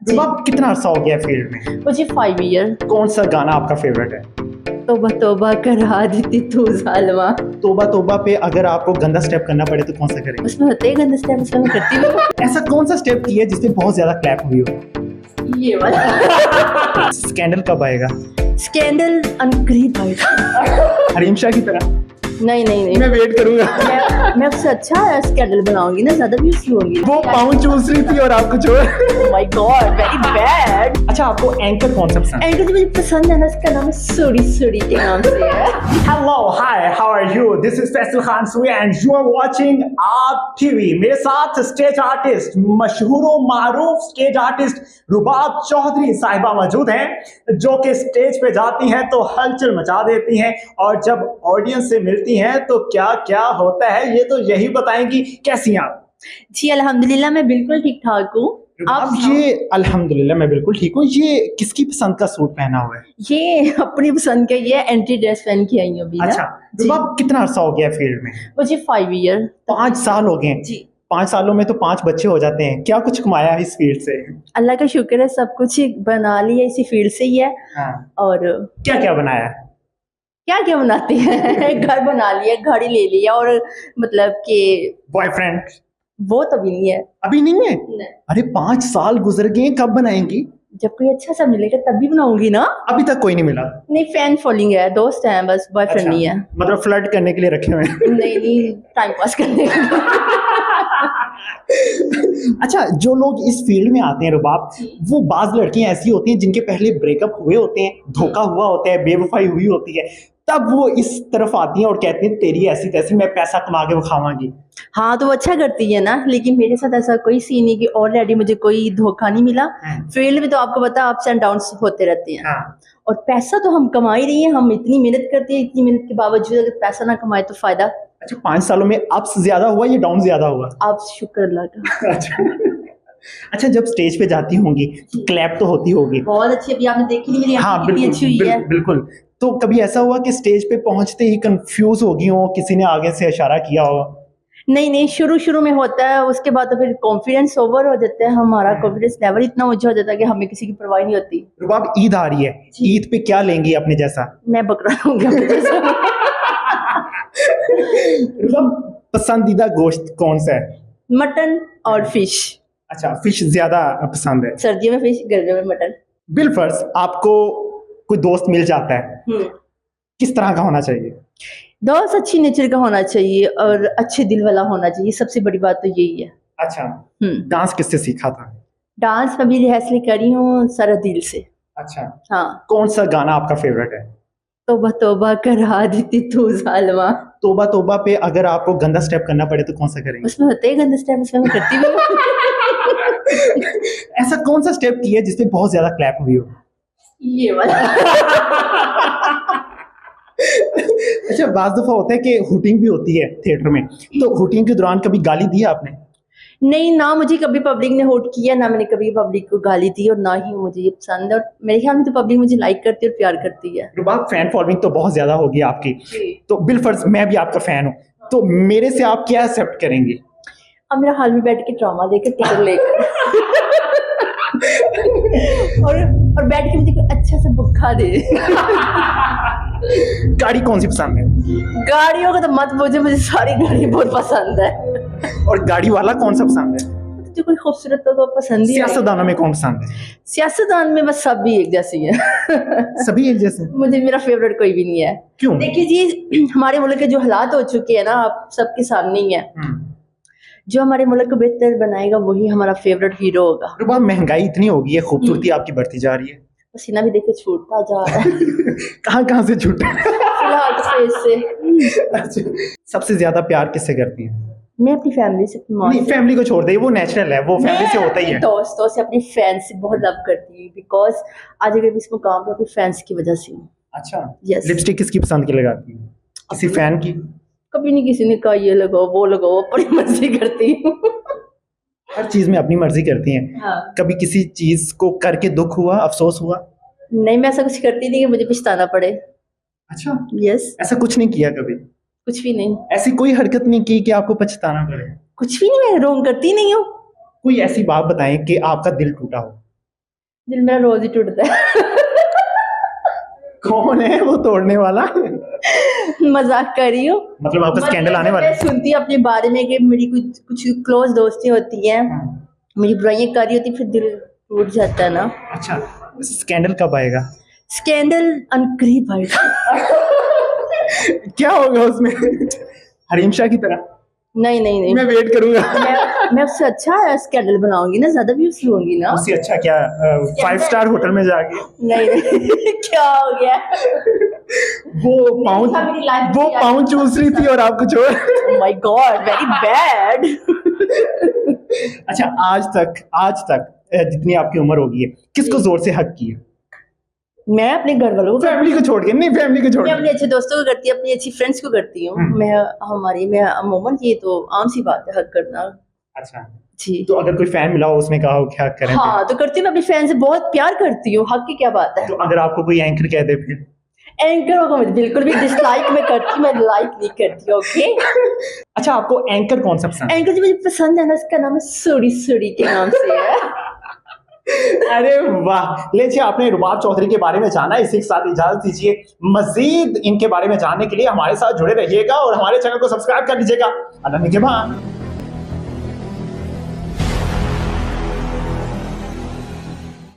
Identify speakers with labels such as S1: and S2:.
S1: जब आप कितना अर्सा हो गया फील्ड में?
S2: मुझे 5 ईयर।
S1: कौन सा गाना आपका फेवरेट है?
S2: तौबा तौबा करा देती तू जालमा।
S1: तौबा तौबा पे अगर आपको गंदा स्टेप करना पड़े तो कौन सा करेंगे?
S2: उसमें होते ही गंदे स्टेप, उसमें मैं करती हूँ।
S1: ऐसा कौन सा स्टेप किया है जिसमें बहुत ज्यादा क्लैप हुई हो?
S2: ये वाला
S1: स्कैंडल कब आएगा?
S2: स्कैंडल अनकरीब आएगा।
S1: हरीम शाह की तरह?
S2: नहीं नहीं नहीं,
S1: मैं वेट करूंगा।
S2: मैं उससे अच्छा स्कैंडल बनाऊंगी ना, ज्यादा व्यूज होंगी।
S1: वो पाउंड चूस रही थी और आप कुछ और।
S2: My God, very bad.
S1: अच्छा, आपको एंकर कौन सा पसंद है?
S2: एंकर जो मुझे पसंद है ना, उसका नाम सूरी सूरी के नाम से है।
S1: Hello, hi, how are you? This is Faisal Khan Suri and you are watching आप टीवी। मेरे साथ स्टेज आर्टिस्ट, मशहूर मारूफ स्टेज आर्टिस्ट रुबाब चौधरी साहिबा मौजूद हैं, जो कि स्टेज पे जाती हैं तो हलचल मचा देती हैं और जब ऑडियंस से मिलती हैं तो क्या क्या होता है ये तो यही बताएंगी। कैसी हैं आप?
S2: जी अल्हम्दुलिल्लाह, मैं बिल्कुल ठीक ठाक हूँ।
S1: अब ये अल्हम्दुलिल्लाह मैं बिल्कुल ठीक हूँ। ये किसकी पसंद का सूट पहना हुआ है?
S2: ये अपनी पसंद का, ये एंटी ड्रेस पहन के आई हूँ अभी ना।
S1: अच्छा,
S2: जी।
S1: अब कितना अर्सा हो गया फील्ड में?
S2: मुझे 5 ईयर।
S1: 5 साल हो गए।
S2: जी।
S1: 5 सालों में तो 5 बच्चे हो जाते हैं। क्या कुछ कमाया है इस फील्ड से?
S2: अल्लाह का शुक्र है, सब कुछ बना लिया इसी फील्ड से ही है।
S1: हाँ।
S2: और
S1: क्या क्या बनाया?
S2: क्या क्या बनाते हैं? घर बना लिया, गाड़ी ले लिया, और मतलब कि
S1: बॉयफ्रेंड?
S2: वो तो भी नहीं है।
S1: अभी नहीं है?
S2: नहीं।
S1: अरे 5 साल गुजर गए, कब बनाएंगी?
S2: जब कोई अच्छा सा मिलेगा तब भी बनाऊंगी ना।
S1: अभी तक कोई नहीं मिला?
S2: नहीं, फैन फॉलोइंग है, दोस्त है बस, बॉयफ्रेंड
S1: अच्छा,
S2: नहीं है।
S1: मतलब फ्लर्ट करने के लिए रखे हुए हैं।
S2: नहीं नहीं, टाइम पास करने के लिए।
S1: अच्छा, जो लोग इस फील्ड में आते हैं रुबाब, वो बाज लड़कियां ऐसी होती हैं जिनके पहले ब्रेकअप हुए होते हैं, धोखा हुआ होता है, बेवफाई हुई होती है, तब वो इस तरफ आती हैं और कहती हैं तेरी ऐसी तैसी, मैं पैसा कमा के खावांगी।
S2: हाँ, तो वो अच्छा करती है ना, लेकिन मेरे साथ ऐसा कोई सीन नहीं कि ऑलरेडी मुझे कोई धोखा नहीं मिला। फील्ड में तो आपको पता, अप्स एंड डाउन्स होते रहते हैं।
S1: हाँ।
S2: और पैसा तो हम कमा ही रही हैं, हम इतनी मेहनत करते हैं, इतनी मेहनत के बावजूद अगर पैसा ना कमाए तो फायदा।
S1: अच्छा, 5 सालों में अप्स ज्यादा हुआ या डाउन ज्यादा हुआ?
S2: आप शुक्र अल्लाह का।
S1: अच्छा, जब स्टेज पे जाती होंगी तो क्लैप तो होती होगी।
S2: बहुत अच्छी, अभी आपने देखी नहीं मेरी
S1: हाँ
S2: एक्टिंग कितनी अच्छी हुई है।
S1: बिल्कुल। तो कभी ऐसा हुआ कि स्टेज पे पहुंचते ही कंफ्यूज हो गई हो, किसी ने आगे से इशारा किया हो?
S2: नहीं नहीं, शुरू शुरू में होता है, उसके बाद तो फिर कॉन्फिडेंस ओवर हो जाता है, हमारा कॉन्फिडेंस लेवल इतना ऊंचा हो जाता है कि हमें किसी की परवाह नहीं होती।
S1: रुबाब, ईद आ रही है, ईद पे क्या लेंगी अपने जैसा?
S2: मैं बकरा लूंगी अपने जैसा।
S1: रुबाब, पसंदीदा गोश्त कौन सा है?
S2: मटन और फिश।
S1: अच्छा, फिश ज्यादा पसंद है।
S2: सर्दियों में फिश, गर्मियों में मटन।
S1: बिलफर्ज आपको कोई दोस्त मिल जाता है, किस तरह का होना चाहिए?
S2: दोस्त अच्छी नेचर का होना चाहिए और अच्छे दिल वाला होना चाहिए, सबसे बड़ी बात तो यही है।
S1: अच्छा, डांस किससे सीखा था?
S2: डांस में भी रिहर्सल करी हूँ सारा दिल से।
S1: अच्छा।
S2: हाँ।
S1: कौन सा गाना आपका फेवरेट है?
S2: तौबा तौबा करा देती तू जालमा।
S1: तौबा तौबा पे अगर आपको गंदा स्टेप करना पड़े तो कौन सा करेंगे?
S2: उसमें होते ही गंदे स्टेप, उसमें मैं करती भी हूँ।
S1: ऐसा कौन सा स्टेप किया है जिसमें बहुत ज्यादा क्लैप हुई हो?
S2: ये वाला।
S1: अच्छा, बाज दफा होता है कि हुटिंग भी होती है थिएटर में, तो हुटिंग के दौरान कभी गाली दी है आपने?
S2: नहीं ना, मुझे कभी पब्लिक ने होट किया ना, मैंने कभी पब्लिक को गाली दी, और ना ही मुझे ये पसंद है, और मेरे ख्याल में तो पब्लिक मुझे लाइक करती है और प्यार करती है।
S1: रुबाब, फैन फॉलोइंग तो बहुत ज्यादा होगी आपकी, तो बिलफर्ज मैं भी आपका फैन हूँ, तो मेरे से आप क्या एक्सेप्ट करेंगे?
S2: अब मेरा हाल में बैठ के ड्रामा देकर, टिकट लेकर और बैठ के मुझे कोई अच्छा सा बुक्खा दे।
S1: गाड़ी कौन सी पसंद है?
S2: गाड़ियों का तो मत पूछो, मुझे सारी गाड़ी बहुत पसंद है।
S1: और गाड़ी वाला कौन सा पसंद है?
S2: जो कोई खूबसूरत तो पसंद ही है।
S1: सियासतदानों में कौन पसंद है?
S2: सियासतदान में बस सब भी एक जैसी है।
S1: सभी एक जैसे?
S2: मुझे मेरा फेवरेट कोई भी नहीं है।
S1: क्यों?
S2: देखिए जी, हमारे मुल्क के जो हालात हो चुके हैं ना, आप सबके सामने ही है। जो हमारे मुल्क को बेहतर बनाएगा वही हमारा फेवरेट हीरो होगा।
S1: रुबाब, महंगाई इतनी हो गई है, खूबसूरती आपकी बढ़ती जा रही है,
S2: पसीना भी देखे छूटता जा रहा है।
S1: कहाँ कहाँ से छूटा?
S2: फिलहाल तो फेस से।
S1: अच्छा, सबसे ज्यादा प्यार किससे करती हैं?
S2: मैं अपनी फैमिली से, अपनी माँ
S1: नहीं,
S2: से।
S1: फैमिली को छोड़ दे, वो नेचुरल है, वो फैमिली से होता ही है।
S2: दोस्तों से, अपनी फैंस से बहुत लव करती हूँ, बिकॉज आज अगर मैं इस मुकाम पे अपनी फैंस की वजह से हूँ।
S1: अच्छा।
S2: Yes.
S1: लिपस्टिक किसकी पसंद की लगाती है? किसी फैन की?
S2: कभी नहीं किसी ने कहा ये लगाओ वो लगाओ, अपनी मर्जी करती हूँ।
S1: हर चीज में अपनी मर्जी करती हैं।
S2: हाँ।
S1: कभी किसी चीज को करके दुख हुआ, अफसोस हुआ?
S2: नहीं, मैं ऐसा कुछ करती नहीं कि मुझे पछताना पड़े।
S1: अच्छा।
S2: यस।
S1: ऐसा कुछ नहीं किया कभी?
S2: कुछ भी नहीं।
S1: ऐसी कोई हरकत नहीं की कि आपको पछताना पड़े?
S2: कुछ भी नहीं, मैं रोंग करती नहीं हूँ।
S1: कोई ऐसी बात बताएं कि आपका दिल टूटा हो।
S2: दिल मेरा रोज ही टूटता है।
S1: कौन है वो तोड़ने वाला?
S2: मजाक कर रही हूँ।
S1: मतलब आपका स्कैंडल आने वाला
S2: मैं
S1: है?
S2: सुनती हूँ अपने बारे में कि मेरी कुछ कुछ क्लोज दोस्ती होती हैं, मेरी बुराइयां कर रही होती, फिर दिल टूट जाता है ना।
S1: अच्छा, स्कैंडल कब आएगा?
S2: स्कैंडल अनकरीब आएगा।
S1: क्या होगा उसमें? हरीम शाह की तरह?
S2: नहीं नहीं नहीं,
S1: मैं वेट करूंगा।
S2: मैं उससे अच्छा स्कैंडल बनाऊंगी ना, ज्यादा व्यूज लूंगी ना।
S1: उससे अच्छा क्या 5 स्टार होटल में जाके
S2: नहीं नहीं क्या हो गया? मेरी life
S1: वो
S2: की
S1: पाउंड चूस रही थी और आप कुछ और।
S2: My God, very bad.
S1: अच्छा, आज तक जितनी आपकी उम्र होगी है, किसको जोर से हक किया?
S2: मैं अपने घर वालों को,
S1: फैमिली को छोड़ के? नहीं, फैमिली को छोड़
S2: मैं
S1: के।
S2: अपने अच्छे दोस्तों को करती हूँ, अपनी अच्छी फ्रेंड्स को करती हूँ। मैं अमूमन, ये तो आम सी बात है हक करना।
S1: अच्छा,
S2: जी।
S1: तो अगर कोई फैन मिला हो उसने कहा हो क्या करें?
S2: हाँ तो करती हूँ, मैं अपनी फैन से बहुत प्यार करती हूँ, हक की क्या बात है।
S1: तो अगर आपको कोई एंकर कह दे फिर?
S2: एंकरों को मैं बिल्कुल भी डिसलाइक में करती हूँ, मैं लाइक नहीं करती। ओके।
S1: अच्छा, आपको एंकर कौन सा पसंद है?
S2: एंकर जो मुझे पसंद है ना, उसका नाम है सूरी, सूरी के नाम से है।
S1: अरे वाह, लीजिए आपने रुबाब चौधरी के बारे में जाना, इसी के साथ इजाजत दीजिए। मजीद इनके बारे में जानने के लिए हमारे साथ जुड़े रहिएगा और हमारे चैनल को सब्सक्राइब कर लीजिएगा। अल्लाह निगहबान।